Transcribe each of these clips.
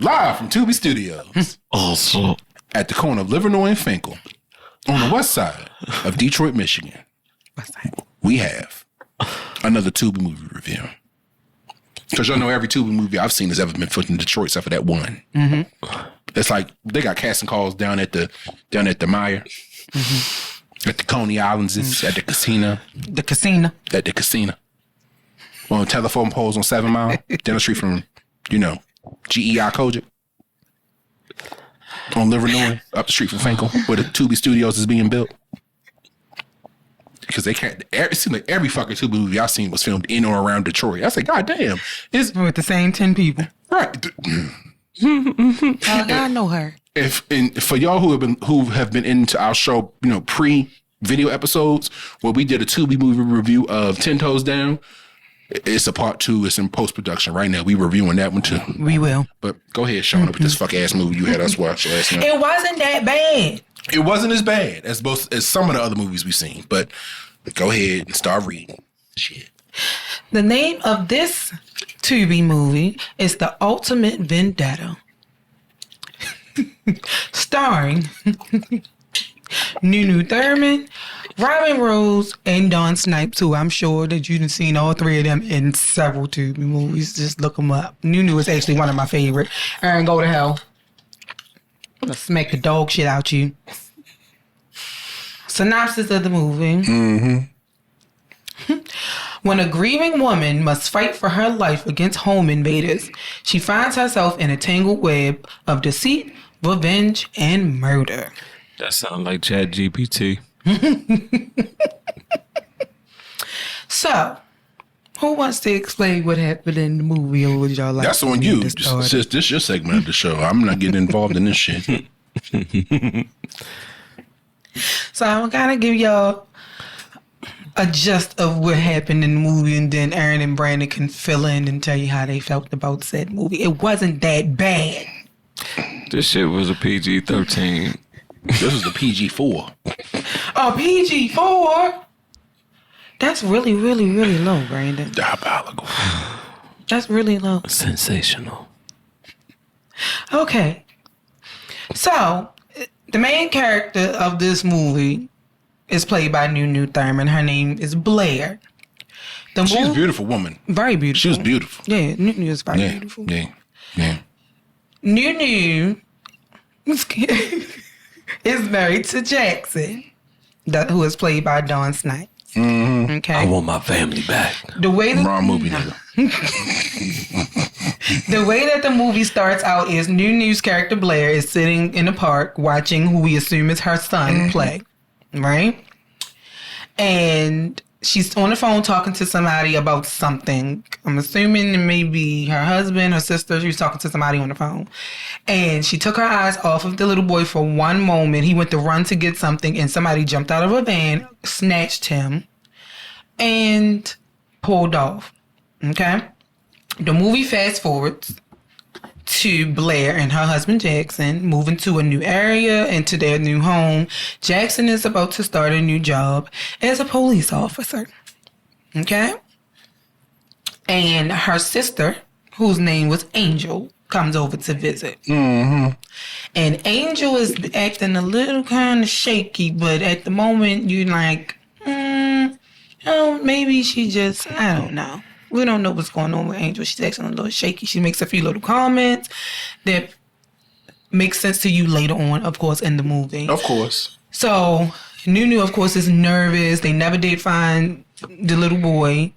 Live from Tubi Studios. Also. At the corner of Livernois and Finkel. On the west side of Detroit, Michigan. We have another Tubi movie review. Because y'all know every Tubi movie I've seen has ever been put in Detroit except for that one. Mm-hmm. It's like they got casting calls down at the Meyer. Mm-hmm. At the Coney Islands, at the casino. The casino. At the casino. On telephone poles on 7 Mile, down the street from, GEI Kojic. On Livernois, up the street from Finkel, where the Tubi Studios is being built. Because they can't, it seemed like every fucking Tubi movie I've seen was filmed in or around Detroit. I said, God damn. With the same 10 people. Right. I know her. For y'all who have been into our show, pre-video episodes, where we did a Tubi movie review of 10 Toes Down, it's a part 2. It's in post-production right now. We reviewing that one too. We will. But go ahead, Shauna, with this fuck-ass movie you had us watch last night. It wasn't that bad. It wasn't as bad as some of the other movies we've seen, but go ahead and start reading. Shit. The name of this Tubi movie is The Ultimate Vendetta. Starring Nunu Thurman, Robyn Rose, and Don Snipes, who I'm sure that you've seen all 3 of them in several Tubi movies. Just look them up. Nunu is actually one of my favorite. Aaron, go to hell. I'm gonna smack the dog shit out you. Synopsis of the movie. Mm-hmm. When a grieving woman must fight for her life against home invaders, she finds herself in a tangled web of deceit, revenge, and murder. That sounds like ChatGPT. So, who wants to explain what happened in the movie, or would y'all like? That's on you. This your segment of the show. I'm not getting involved in this shit. So I'm gonna give y'all a gist of what happened in the movie, and then Aaron and Brandon can fill in and tell you how they felt about said movie. It wasn't that bad. This shit was a PG-13. This was the PG-4. A PG-4? That's really, really, really low, Brandon. Diabolical. That's really low. Sensational. Okay. So, the main character of this movie is played by Nunu Thurman. Her name is Blair. She's a beautiful woman. Very beautiful. She was beautiful. Yeah, Nunu is very beautiful. Yeah. Nunu is married to Jackson, who is played by Don Snipes. Mm-hmm. Okay. I want my family back. Wrong movie, nigga. The way that the movie starts out is Nunu's character Blair is sitting in the park watching who we assume is her son play, right? And she's on the phone talking to somebody about something. I'm assuming it may be her husband, her sister. She was talking to somebody on the phone. And she took her eyes off of the little boy for one moment. He went to run to get something, and somebody jumped out of a van, snatched him, and pulled off. Okay? The movie fast forwards to Blair and her husband Jackson moving to a new area, into their new home. Jackson is about to start a new job as a police officer. Okay? And her sister, whose name was Angel, comes over to visit. Mm-hmm. And Angel is acting a little kind of shaky, but at the moment you're like, maybe she just, I don't know. We don't know what's going on with Angel. She's acting a little shaky. She makes a few little comments that make sense to you later on, of course, in the movie. Of course. So, Nunu, of course, is nervous. They never did find the little boy,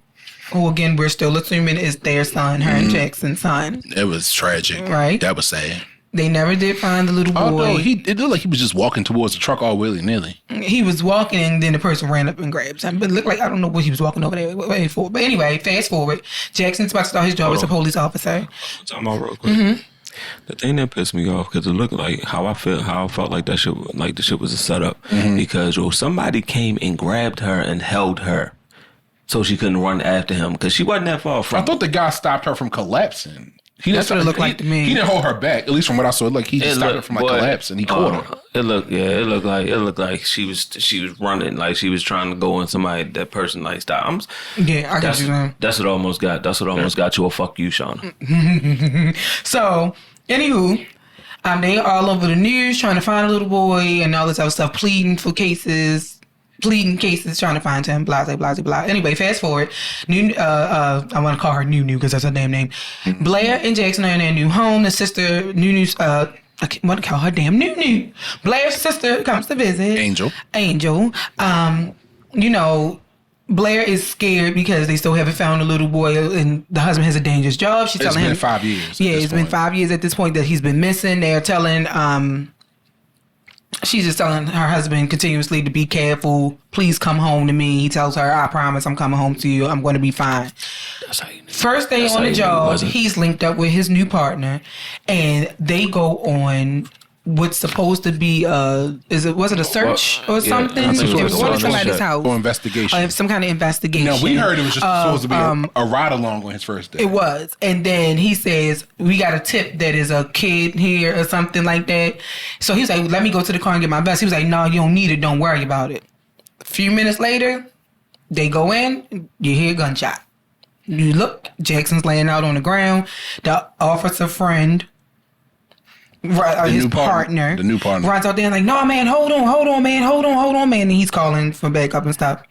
who, again, we're still assuming is their son, her and Jackson's son. It was tragic. Right? That was sad. They never did find the little boy. Oh, no, it looked like he was just walking towards the truck all willy-nilly. He was walking, and then the person ran up and grabbed him. But it looked like, I don't know what he was walking over there for. But anyway, fast forward. Jackson's about to start his job as a police officer. Talk about real quick. Mm-hmm. The thing that pissed me off, because it looked like how I felt like that shit, like the shit was a setup. Mm-hmm. Because somebody came and grabbed her and held her, so she couldn't run after him, because she wasn't that far from. I thought the guy stopped her from collapsing. That's what it looked like to me. He didn't hold her back, at least from what I saw. Like he just stopped her from collapse, and he caught her. It looked like she was running, like she was trying to go on somebody. That person like stop. I got you. That's what almost got you a fuck you, Shauna. So Anywho, they all over the news trying to find a little boy and all this other stuff, pleading cases, trying to find him, blah, blah, blah, blah. Anyway, fast forward. I want to call her Nunu because that's her damn name. Blair and Jackson are in their new home. The sister, Nunu's, I want to call her damn Nunu. Blair's sister comes to visit. Angel. Blair is scared because they still haven't found the little boy, and the husband has a dangerous job. She's telling him it's been 5 years. Yeah, it's been 5 years at this point that he's been missing. They're telling, she's just telling her husband continuously to be careful. Please come home to me. He tells her, I promise I'm coming home to you. I'm going to be fine. First day on the job, he's linked up with his new partner, and they go on what's supposed to be was it a search or something? It was on somebody's house. Or investigation. Some kind of investigation. No, we heard it was just supposed to be a ride along on his first day. It was. And then he says, we got a tip that is a kid here or something like that. So he was like, let me go to the car and get my vest. He was like, no, you don't need it. Don't worry about it. A few minutes later, they go in, you hear a gunshot. You look, Jackson's laying out on the ground. The officer friend, the new partner runs out there and like, no, man, hold on, man. And he's calling for backup and stuff.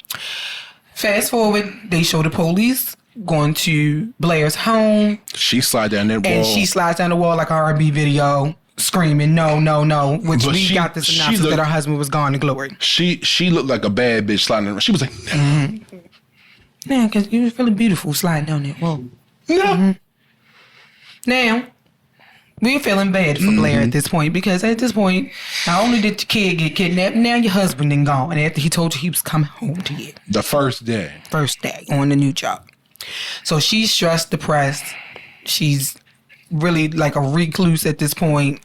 Fast forward, they show the police going to Blair's home. She slides down that wall. And she slides down the wall like an R&B video, screaming, no. Which we got the synopsis that her husband was gone to glory. She looked like a bad bitch sliding around. She was like, no. Mm-hmm. Yeah, because you was really beautiful sliding down that wall. No. Mm-hmm. Now, we're feeling bad for Blair at this point because at this point, not only did the kid get kidnapped, now your husband then gone. And after he told you he was coming home to you. The first day on the new job. So she's stressed, depressed. She's really like a recluse at this point.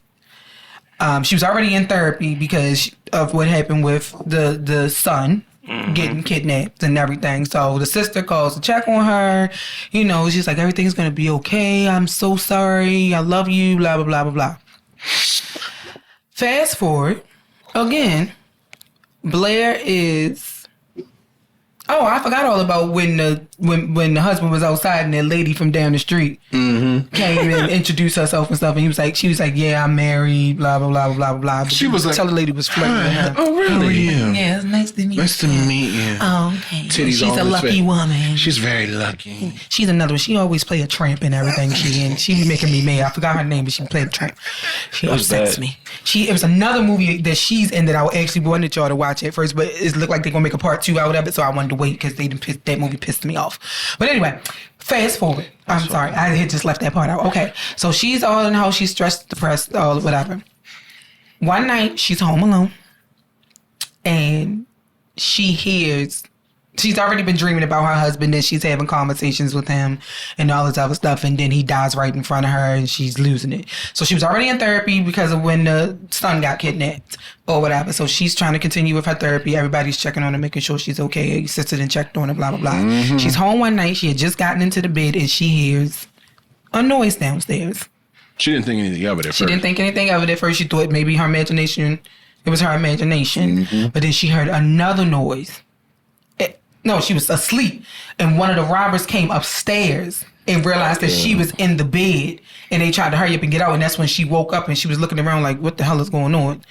She was already in therapy because of what happened with the son. Getting kidnapped and everything. So the sister calls to check on her. She's like, everything's going to be okay. I'm so sorry. I love you. Blah, blah, blah, blah, blah. Fast forward. Again, Blair is... Oh, I forgot all about when the husband was outside and that lady from down the street came and introduced herself and stuff, and she was like, yeah, I'm married, blah blah blah blah blah. But she was like, tell the lady was flirting with her. Oh really? Yeah, it's nice to meet you. Nice to meet you. Oh, okay. She's a lucky woman. She's very lucky. She's another one. She always play a tramp in everything she in. She be making me mad. I forgot her name, but she played a tramp. She upsets me. It was another movie that she's in that I actually wanted y'all to watch at first, but it looked like they're gonna make a part 2 out of it, so I wanted to wait because that movie pissed me off. But anyway, fast forward. I'm sorry, I had just left that part out. Okay, so she's all in the house. She's stressed, depressed, all whatever. One night, she's home alone, and she hears. She's already been dreaming about her husband, and she's having conversations with him and all this other stuff, and then he dies right in front of her, and she's losing it. So she was already in therapy because of when the son got kidnapped or whatever. So she's trying to continue with her therapy. Everybody's checking on her, making sure she's okay. Sister then checked on her, blah, blah, blah. Mm-hmm. She's home one night. She had just gotten into the bed, and she hears a noise downstairs. She didn't think anything of it at first. She didn't think anything of it at first. She thought maybe her imagination. It was her imagination. Mm-hmm. But then she heard another noise. No, she was asleep. And one of the robbers came upstairs and realized that she was in the bed. And they tried to hurry up and get out. And that's when she woke up and she was looking around like, what the hell is going on?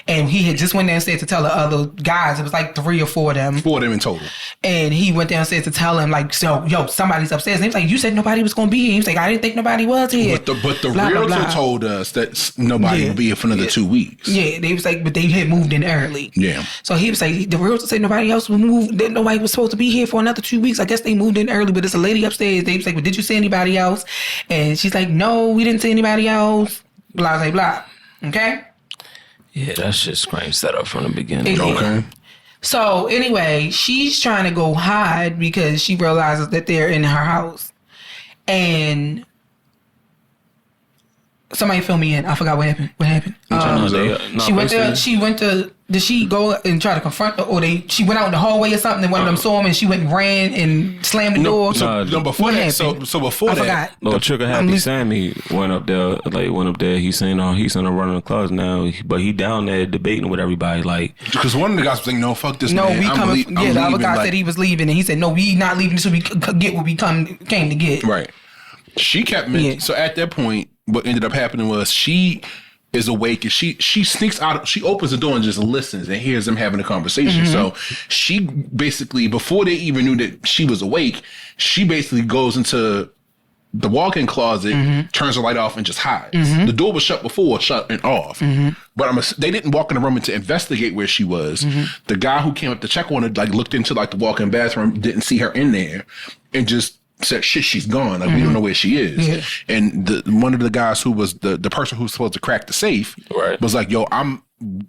And he had just went downstairs to tell the other guys. It was like 3 or 4 of them. 4 of them in total. And he went downstairs to tell him, like, so, somebody's upstairs. And he was like, you said nobody was going to be here. He was like, I didn't think nobody was here. But the realtor told us that nobody would be here for another 2 weeks. Yeah, they was like, but they had moved in early. Yeah. So he was like, the realtor said nobody else would move. That nobody was supposed to be here for another 2 weeks. I guess they moved in early, but it's a lady upstairs. They was like, but did you see anybody else? And she's like, no, we didn't see anybody else. Blah, blah, blah. Okay? Yeah, that shit screams set up from the beginning. Okay. So anyway, she's trying to go hide because she realizes that they're in her house. And somebody fill me in. I forgot what happened. What happened? She went to. Did she go and try to confront her, or she went out in the hallway or something? And one of them saw him, and she went and ran and slammed the door. Before that. So before that, Little Trigger Happy Sammy went up there. He's saying, he's in a running the clubs now, but he down there debating with everybody, like, because one of the guys was like, "No, fuck this man. No, we coming." Yeah, the other guy said he was leaving, and he said, "No, we not leaving until we get what we came to get." Right. She kept so at that point, what ended up happening was she is awake and she sneaks out. She opens the door and just listens and hears them having a conversation. So she basically, before they even knew that she was awake, she basically goes into the walk-in closet, turns the light off, and just hides. The door was shut before, shut and off. But they didn't walk in the room to investigate where she was. The guy who came up to check on her, like, looked into like the walk-in bathroom, didn't see her in there, and just said, "Shit, she's gone. Like, we don't know where she is." Yeah. And one of the guys who was the person who was supposed to crack the safe was like, "Yo,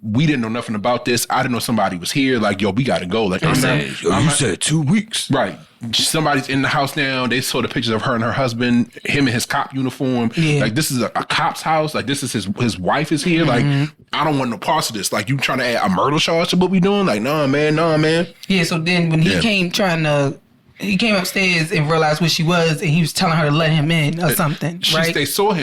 we didn't know nothing about this. I didn't know somebody was here. Like, yo, we got to go." Like, you said 2 weeks. Right. Somebody's in the house now. They saw the pictures of her and her husband, him in his cop uniform. Yeah. Like, this is a cop's house. Like, this is his wife is here. Like, I don't want no parts of this. Like, you trying to add a murder charge to what we doing? Like, nah, man. Yeah, so then when he came he came upstairs and realized where she was, and he was telling her to let him in or something, right? They saw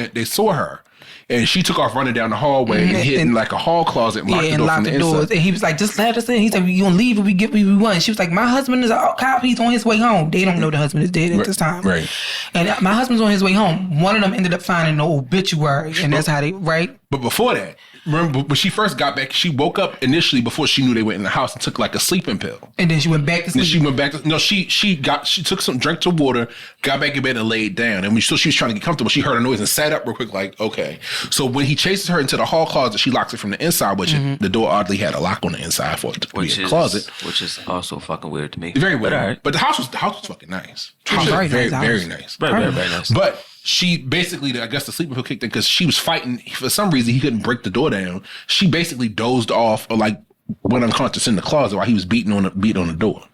her. And she took off running down the hallway and hid in like a hall closet and locked the door from the inside. And he was like, "Just let us in." He said, "You gonna leave if we get what we want?" She was like, "My husband is a cop. He's on his way home." They don't know the husband is dead at this time. Right. And my husband's on his way home. One of them ended up finding the obituary, and that's how they, right? But before that, remember, when she first got back, she woke up initially before she knew they went in the house and took like a sleeping pill. And then she went back to sleep. She took some, drank some water, got back in bed and laid down. And she was trying to get comfortable. She heard a noise and sat up real quick, like, okay. So when he chases her into the hall closet, she locks it from the inside, which the door oddly had a lock on the inside for it to be a closet. Which is also fucking weird to me. Very weird. But the house was fucking nice. Very nice. Very nice. But she basically, I guess the sleeping pill kicked in because she was fighting. For some reason, he couldn't break the door down. She basically dozed off or like went unconscious in the closet while he was beating on the door.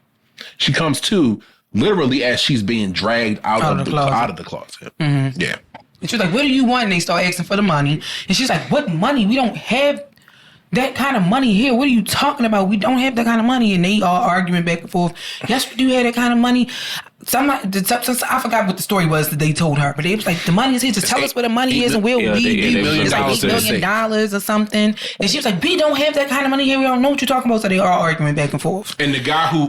She comes to literally as she's being dragged out of the closet. Yeah. And she was like, "What do you want?" And they start asking for the money. And she's like, "What money? We don't have that kind of money here. What are you talking about? We don't have that kind of money." And they all arguing back and forth. "Yes, we do have that kind of money." I forgot what the story was that they told her, but they was like, "The money is here. Just tell us where the money is and we'll leave you." It's like $8 million or something. And she was like, "We don't have that kind of money here. We don't know what you're talking about." So they are arguing back and forth. And the guy who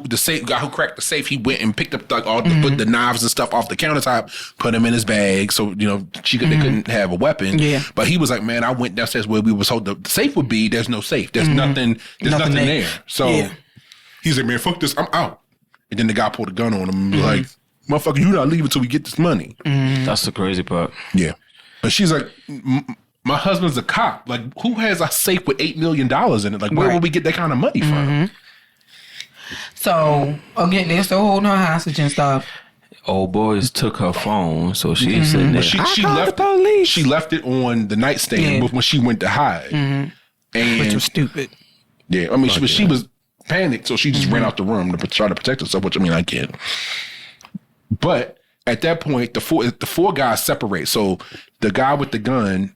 cracked the safe, he went and picked up put the knives and stuff off the countertop, put them in his bag, so they couldn't have a weapon. Yeah. But he was like, "Man, I went downstairs where we was told the safe would be. There's no safe. There's nothing. There's nothing there." So he's like, "Man, fuck this. I'm out." And then the guy pulled a gun on him and was like, "Motherfucker, you not leaving until we get this money." That's the crazy part. Yeah. But she's like, "My husband's a cop. Like, who has a safe with $8 million in it? Like, where would we get that kind of money from?" So, again, they're still holding her hostage and stuff. Old boys took her phone, so she's sitting there. She left it on the nightstand when she went to hide. And, which was stupid. Yeah. I mean, she was panicked, so she just ran out the room to try to protect herself, which, I mean, I get. But at that point, the four guys separate. So the guy with the gun,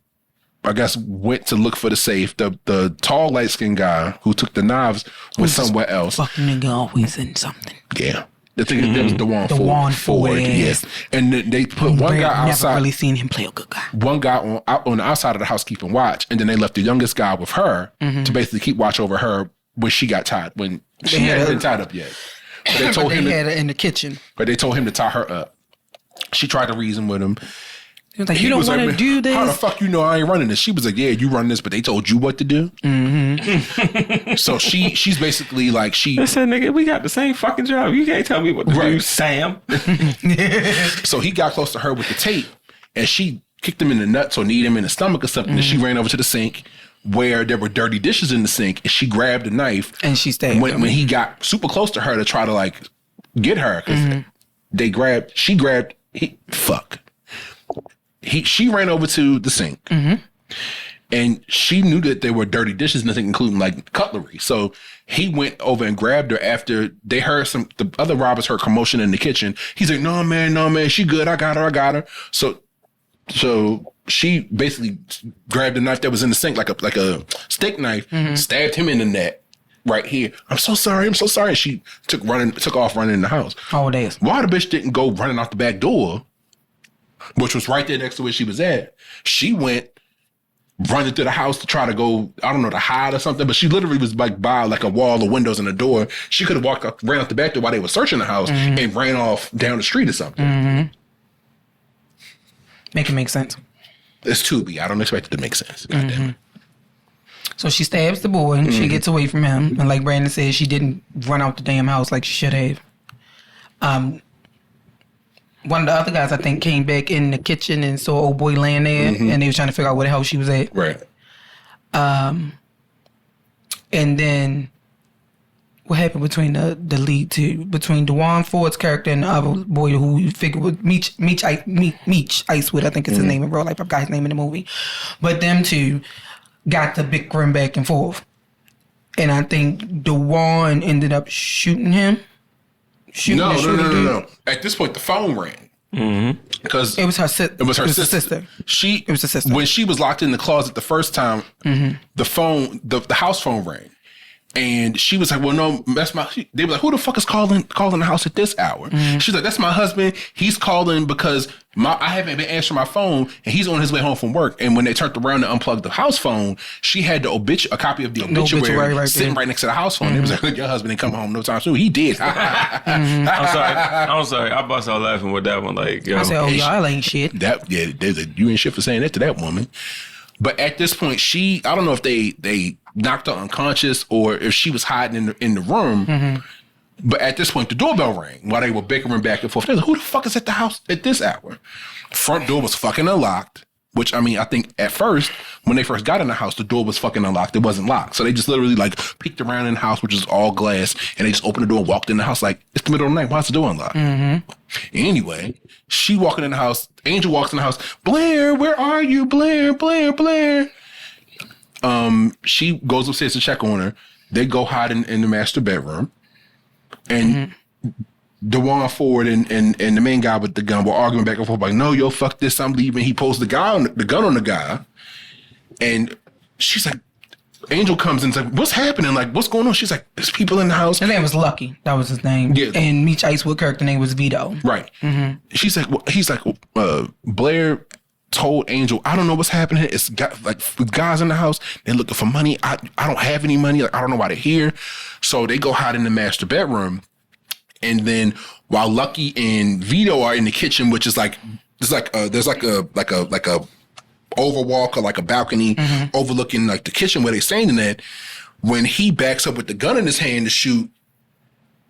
I guess, went to look for the safe. The tall, light-skinned guy who took the knives was somewhere else. Fucking nigga always in something. Yeah. The thing is, that was DeJuan Ford. Yes. And they put one guy outside. Never really seen him play a good guy. One guy on the outside of the house keeping watch, and then they left the youngest guy with her to basically keep watch over her when she got tied, when she hadn't been tied up yet. But they told him had her in the kitchen. But they told him to tie her up. She tried to reason with him. He was like, "You don't want to do this? How the fuck you know I ain't running this?" She was like, "Yeah, you run this, but they told you what to do." So she's basically like, I said, "Nigga, we got the same fucking job. You can't tell me what to do, Sam." So he got close to her with the tape, and she kicked him in the nuts or kneed him in the stomach or something. And she ran over to the sink where there were dirty dishes in the sink, and she grabbed a knife. And she stayed. When he got super close to her to try to like get her, because she ran over to the sink. And she knew that there were dirty dishes in the sink, including like cutlery. So he went over and grabbed her after they heard the other robbers heard commotion in the kitchen. He's like, no, man, she good. I got her. So she basically grabbed the knife that was in the sink, like a steak knife, stabbed him in the neck right here. I'm so sorry. She took off running in the house. Oh, days. Why the bitch didn't go running out the back door, which was right there next to where she was at? She went running through the house to try to go, I don't know, to hide or something, but she literally was like by like a wall of windows and a door. She could have ran out the back door while they were searching the house and ran off down the street or something. Make it make sense. It's Tubi. I don't expect it to make sense. Goddamn. So she stabs the boy and she gets away from him. And like Brandon said, she didn't run out the damn house like she should have. One of the other guys, I think, came back in the kitchen and saw old boy laying there, and they was trying to figure out where the hell she was at. Right. And then what happened between the lead two, between DeJuan Ford's character and the other boy who you figured was Meech Icewood, I think is his name in real life. I forgot his name in the movie. But them two got the bickering back and forth. And I think DeJuan ended up shooting him. No. At this point, the phone rang. Because it was her sister. It was her sister. It was her sister. When she was locked in the closet the first time, the phone, the house phone rang. And she was like, well, no, that's my... They were like, who the fuck is calling the house at this hour? She's like, that's my husband. He's calling because I haven't been answering my phone, and he's on his way home from work. And when they turned around to unplug the house phone, she had a copy of the obituary sitting right next to the house phone. It was like, your husband didn't come home no time soon. He did. I'm sorry. I bust out laughing with that one. Like, yo. I said, y'all ain't shit. You ain't shit for saying that to that woman. But at this point, I don't know if they knocked her unconscious or if she was hiding in the room. But at this point, the doorbell rang while they were bickering back and forth. They were like, who the fuck is at the house at this hour? Front door was fucking unlocked, which, I mean, I think at first, when they first got in the house, the door was fucking unlocked. It wasn't locked. So they just literally like peeked around in the house, which is all glass, and they just opened the door and walked in the house like, it's the middle of the night. Why's the door unlocked? Anyway, she walking in the house. Angel walks in the house. Blair, where are you? Blair. She goes upstairs to check on her. They go hide in the master bedroom. And DeJuan Ford and the main guy with the gun were arguing back and forth like, no, yo, fuck this, I'm leaving. He pulls the gun on the guy. And she's like, Angel comes in and is like, what's happening? Like, what's going on? She's like, there's people in the house. His name was Lucky. That was his name. Yeah. And Meech Icewood character name was Vito. Right. She's like, he's like, Blair told Angel, I don't know what's happening. It's got like guys in the house. They're looking for money. I don't have any money. Like, I don't know why they're here. So they go hide in the master bedroom. And then while Lucky and Vito are in the kitchen, which is like, there's like a overwalk or like a balcony overlooking like the kitchen where they're standing at. When he backs up with the gun in his hand to shoot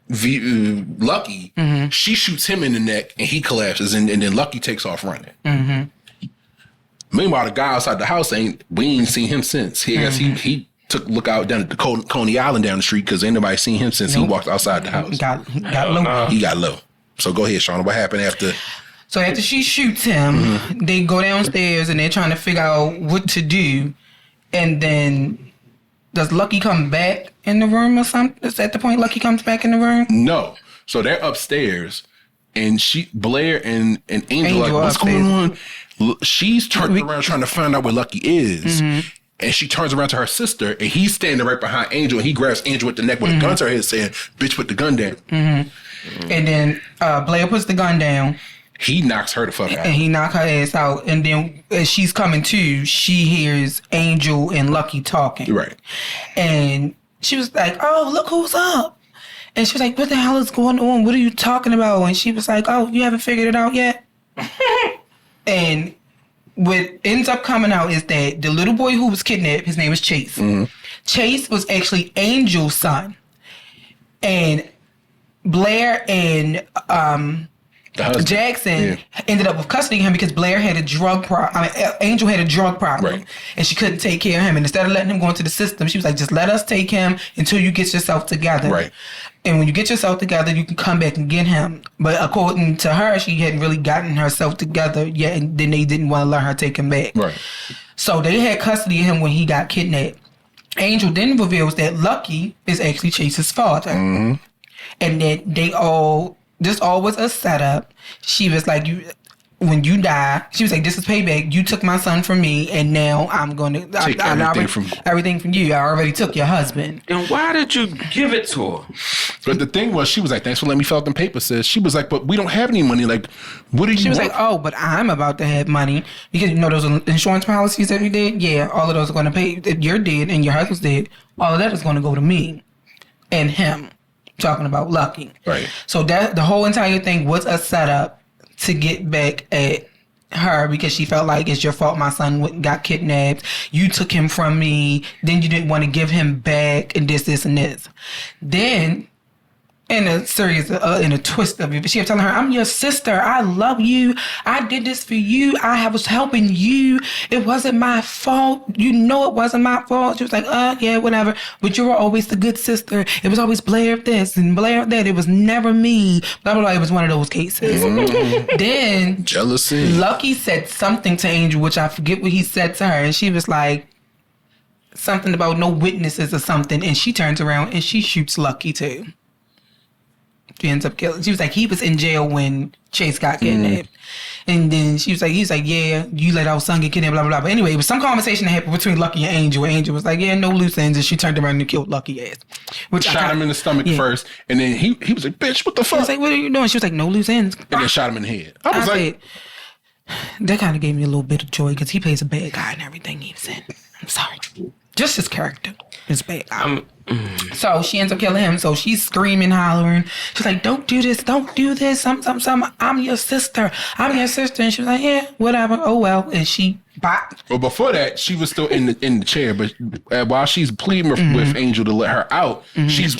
Lucky, she shoots him in the neck and he collapses, and then Lucky takes off running. Meanwhile, the guy outside the house we ain't seen him since. He took a look out down at the Coney Island down the street because ain't nobody seen him since he walked outside the house. He got low. So go ahead, Shauna. What happened after? So after she shoots him, they go downstairs and they're trying to figure out what to do. And then does Lucky come back in the room or something? Is that the point Lucky comes back in the room? No. So they're upstairs and Blair and Angel like, what's upstairs. going on? She's turning around trying to find out where Lucky is. And she turns around to her sister and he's standing right behind Angel and he grabs Angel with the neck with a gun to her head saying, bitch, put the gun down. And then Blair puts the gun down. He knocks her the fuck out. And he knocks her ass out. And then as she's coming to, she hears Angel and Lucky talking. Right. And she was like, oh, look who's up. And she was like, what the hell is going on? What are you talking about? And she was like, oh, you haven't figured it out yet? And what ends up coming out is that the little boy who was kidnapped, his name was Chase. Chase was actually Angel's son. And Blair and Jackson ended up with custody of him because Blair had a drug problem. Angel had a drug problem, and she couldn't take care of him. And instead of letting him go into the system, she was like, "Just let us take him until you get yourself together. Right. And when you get yourself together, you can come back and get him." But according to her, she hadn't really gotten herself together yet, and then they didn't want to let her take him back. Right. So they had custody of him when he got kidnapped. Angel then reveals that Lucky is actually Chase's father, and that this all was a setup. She was like, when you die, she was like, this is payback. You took my son from me, and now I'm going to take everything from you. I already took your husband. And why did you give it to her? But the thing was, she was like, thanks for letting me fill out them papers, sis. She was like, but we don't have any money. Like, what do you She was like, oh, but I'm about to have money. Because, those insurance policies that we did? Yeah, all of those are going to pay. If you're dead and your husband's dead, all of that is going to go to me and him. Talking about Lucky. Right. So that the whole entire thing was a setup to get back at her because she felt like it's your fault my son got kidnapped. You took him from me. Then you didn't want to give him back and this, and this. Then, in a twist of it, she kept telling her, I'm your sister. I love you. I did this for you. I was helping you. It wasn't my fault. You know it wasn't my fault. She was like, yeah, whatever. But you were always the good sister. It was always Blair of this and Blair of that. It was never me. Blah, blah, blah. It was one of those cases. Then jealousy. Lucky said something to Angel, which I forget what he said to her. And she was like, something about no witnesses or something. And she turns around and she shoots Lucky too. She ends up killing. She was like, he was in jail when Chase got kidnapped. And then he's like, yeah, you let our son get kidnapped, blah, blah, blah. But anyway, it was some conversation that happened between Lucky and Angel. Angel was like, yeah, no loose ends. And she turned around and killed Lucky ass. Which shot him in the stomach first. And then he was like, bitch, what the fuck? I was like, what are you doing? She was like, no loose ends. And then shot him in the head. I was like, that kind of gave me a little bit of joy because he plays a bad guy in everything he's in. I'm sorry. Just his character is bad guy. So she ends up killing him. So she's screaming, hollering. She's like, don't do this. Don't do this. I'm your sister. I'm your sister. And she was like, yeah, whatever. Oh, well. And she bop. Well, before that, she was still in the chair. But while she's pleading with Angel to let her out, she's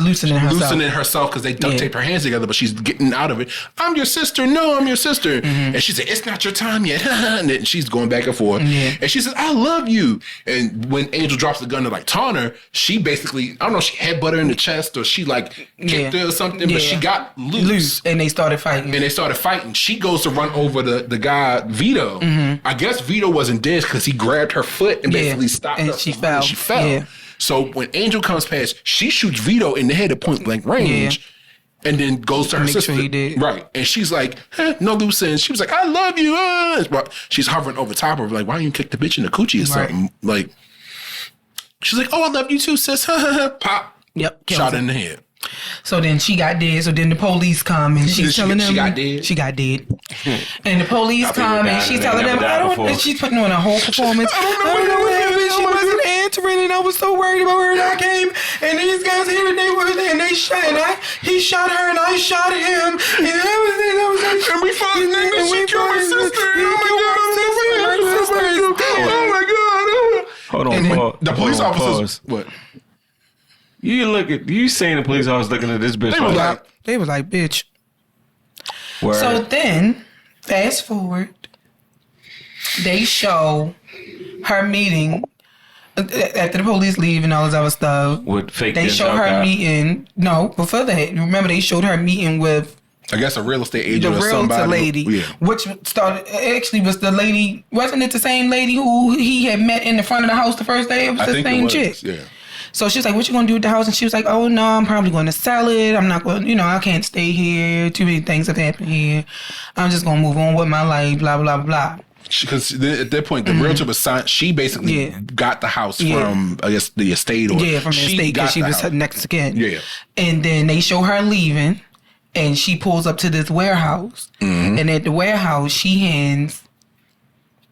loosening herself because they duct tape her hands together. But she's getting out of it. I'm your sister. No, I'm your sister. And she said, it's not your time yet. And then she's going back and forth. And she says, I love you. And when Angel drops the gun to like taunt her, she basically, I don't know, she headbutted her in the chest or she like kicked her or something, but she got loose. And they started fighting. She goes to run over the guy, Vito. I guess Vito wasn't dead because he grabbed her foot and basically stopped her. And she fell. Yeah. So when Angel comes past, she shoots Vito in the head at point blank range. And then goes to her sister. Sure he did. Right. And she's like, no loose ends. She was like, I love you. But she's hovering over top of her, like, why don't you kick the bitch in the coochie or something? Like, she's like, oh, I love you too, sis. Pop. Yep. Shot her in the head. So then she got dead. So then the police come and she's telling them she got dead. And the police come and she's telling them, and she's putting on a whole performance. I don't know what happened. She wasn't answering, and I was so worried about her. And I came, and these guys here, and they shot, he shot her, and I shot him, and and we fought, and she killed my sister. Oh my god! Hold on, the police officers. What? You saying the police officers looking at this bitch? They was like, bitch. Word. So then, fast forward, they show her meeting after the police leave and all this other stuff. With fake. They show her meeting. No, before that, remember they showed her meeting with, I guess, a real estate agent, the or somebody. realtor lady, which actually was the lady. Wasn't it the same lady who he had met in the front of the house the first day? It was the same chick. Yeah. So she was like, what you gonna do with the house? And she was like, oh no, I'm probably going to sell it. I'm not going, I can't stay here. Too many things have happened here. I'm just gonna move on with my life, blah, blah, blah. Because at that point, the realtor was signed. She basically got the house from, I guess, the estate. Or from the estate because she was next to kin. Yeah. And then they show her leaving and she pulls up to this warehouse. And at the warehouse, she hands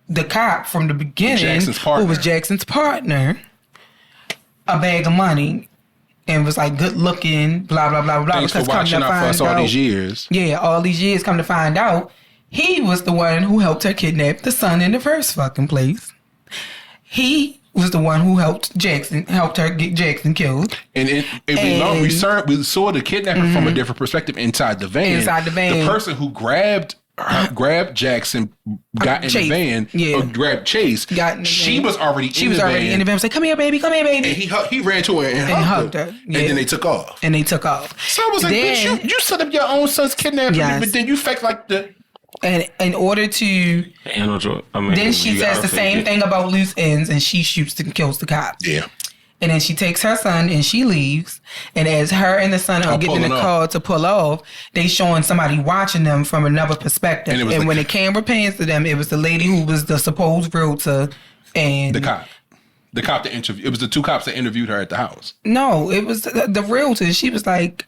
the cop from the beginning, who was Jackson's partner, a bag of money and was like good looking, blah, blah, blah, blah. Thanks for watching out for us all these years. Yeah, all these years, come to find out, he was the one who helped her kidnap the son in the first fucking place. He was the one who helped her get Jackson killed. And we saw the kidnapper from a different perspective inside the van. The person who grabbed Jackson, got in Chase. The van, or grabbed Chase. She was already in the van. In the van. Was like, come here, baby. And he ran to her and hugged her. Yeah. And then they took off. So I was like, bitch, you set up your own son's kidnapping, but then you fake like the... And in order to... then she says the same thing about loose ends, and she shoots and kills the cop. Yeah. And then she takes her son and she leaves. And as her and the son are getting in the car to pull off, they showing somebody watching them from another perspective. And when the camera pans to them, it was the lady who was the supposed realtor and... The cop. The cop that interviewed... It was the two cops that interviewed her at the house. No, it was the realtor. She was like...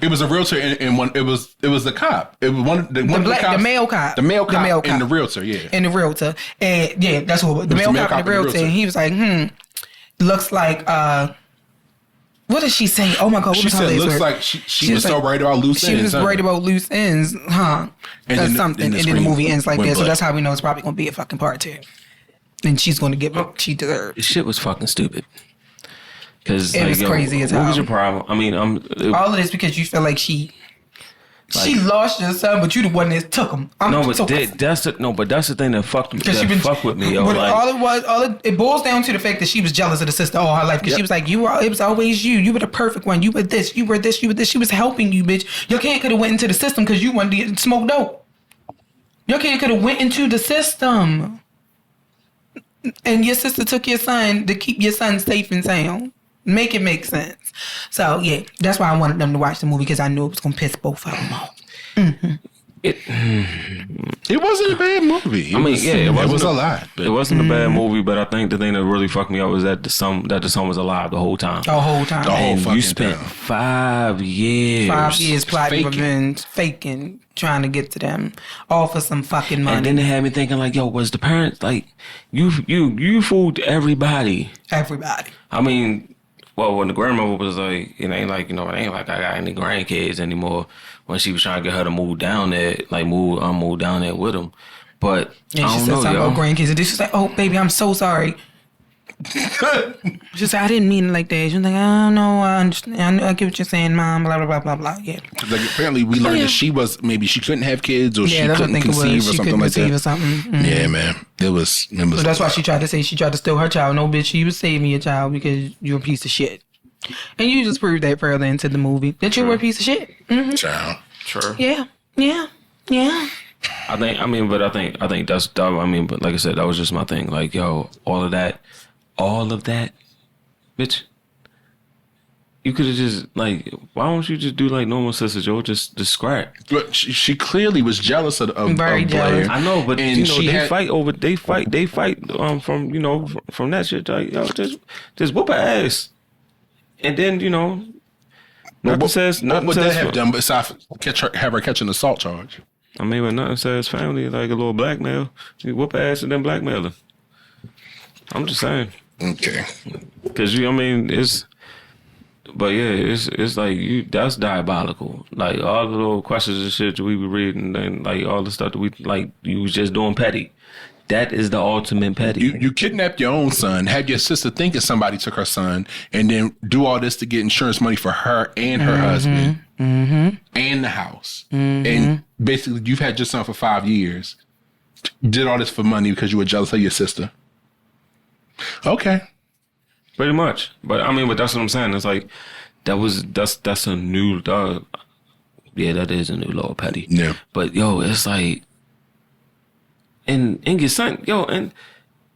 It was a realtor and one. It was the cop. It was the male cop. The male cop and the realtor. Yeah. And the realtor. And yeah, that's what the male cop and the realtor. And he was like, looks like What did she say? Oh my God! What She was her said, last looks word? like she was so right about loose ends. She was right about loose ends, huh? And Or then something. the And then the movie ends like went that. So black. that's how we know it's probably going to be a fucking part 2. And she's going to get what she deserves. This shit was fucking stupid. Because It was crazy as hell. What was your problem? I mean, All of this because you feel like she lost your son, but you the one that took him. that's the thing that fucked with me, yo. But Like, it boils down to the fact that she was jealous of the sister all her life because she was like, it was always you. You were the perfect one. You were this. You were this. You were this. She was helping you, bitch. Your kid could have went into the system because you wanted to smoke dope. Your kid could have went into the system, and your sister took your son to keep your son safe and sound. Make it make sense. So yeah, that's why I wanted them to watch the movie because I knew it was gonna piss both of them off. Mm-hmm. It wasn't a bad movie. It was a lot. It wasn't a bad movie, but I think the thing that really fucked me up was that the son was alive the whole time. The whole time. And fucking you spent time. 5 years. 5 years plotting revenge, faking, trying to get to them, all for some fucking money. And then they had me thinking like, yo, was the parents like you fooled everybody? Everybody. I mean, well, when the grandmother was like, it ain't like I got any grandkids anymore. When she was trying to get her to move down there, like move down there with them. But And she I said don't know, something yo. about grandkids. And then she's like, oh, baby, I'm so sorry. She said, I didn't mean it like that. She was like, I don't know, I understand. I get what you're saying, Mom, blah, blah, blah, blah, blah. Yeah. Like, apparently we learned that maybe she couldn't have kids or she that's what I couldn't think it was. conceive or She something couldn't like conceive that. or something. Mm-hmm. Yeah, man. It was So that's why she tried to steal her child. No, bitch, she was saving your child because you're a piece of shit. And you just proved that further into the movie that you were a piece of shit. Mm-hmm. Child. Sure. Yeah. I think that's dumb. I mean, but like I said, that was just my thing. Like, yo, all of that, bitch. You could have just like, why don't you just do like normal sisters, yo? Just scrap. But she clearly was jealous of Very jealous. Blair. I know, but And they fight from that shit. Like, yo, just whoop her ass, and then nothing What says. would that have done besides have her catch an assault charge? I mean, when nothing says family, like a little blackmail, you whoop her ass and then blackmail her. I'm just saying. Okay. Because it's like that's diabolical. Like all the little questions and shit that we were reading and like all the stuff that we like, you was just doing petty. That is the ultimate petty. You kidnapped your own son, had your sister thinking somebody took her son, and then do all this to get insurance money for her and her husband and the house. And basically, you've had your son for 5 years. Did all this for money because you were jealous of your sister. Okay. Pretty much. But I mean, but that's what I'm saying. It's like that's a new yeah, that is a new law, petty. Yeah. But yo, it's like and your son, yo, and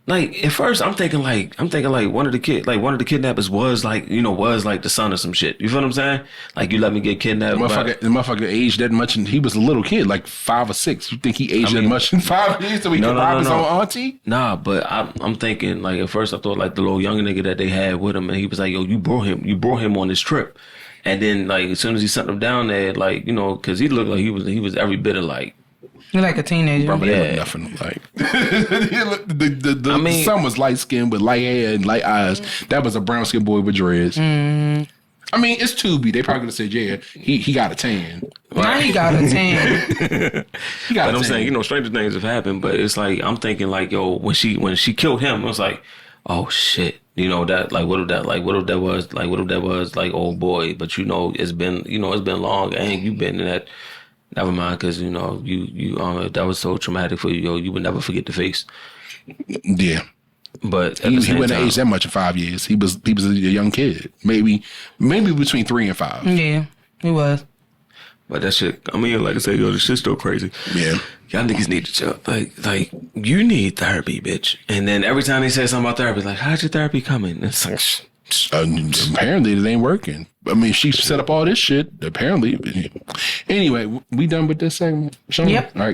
like at first I'm thinking like one of the kidnappers was like the son or some shit. You feel what I'm saying? Like you let me get kidnapped. The motherfucker aged that much, and he was a little kid, like 5 or 6. You think he aged that much in 5 years so he could rob his own auntie? Nah, but I'm thinking like at first I thought like the little young nigga that they had with him, and he was like, yo, you brought him on this trip. And then like as soon as he sent him down there, like because he looked like he was every bit of like. You're like a teenager. Bro, he looked nothing like. The son was light skinned with light hair and light eyes. That was a brown skinned boy with dreads. I mean, it's Tubi. They probably gonna say, yeah, he got a tan. Now he got a tan. But I'm saying, stranger things have happened. But it's like I'm thinking, like, yo, when she killed him, it was like, oh shit, that like what if that was like old boy, but it's been long, and you've been in that. Never mind, because you that was so traumatic for you. You would never forget the face. Yeah. But he wouldn't have aged that much in 5 years. He was a young kid, maybe between 3 and 5. Yeah, he was. But that shit, I mean, like I said, the shit's still crazy. Yeah, y'all niggas need to chill. Like you need therapy, bitch. And then every time they say something about therapy, like, how's your therapy coming? It's like, apparently it ain't working. I mean, she set up all this shit. Apparently, anyway, we done with this segment. Sean? Yep. All right.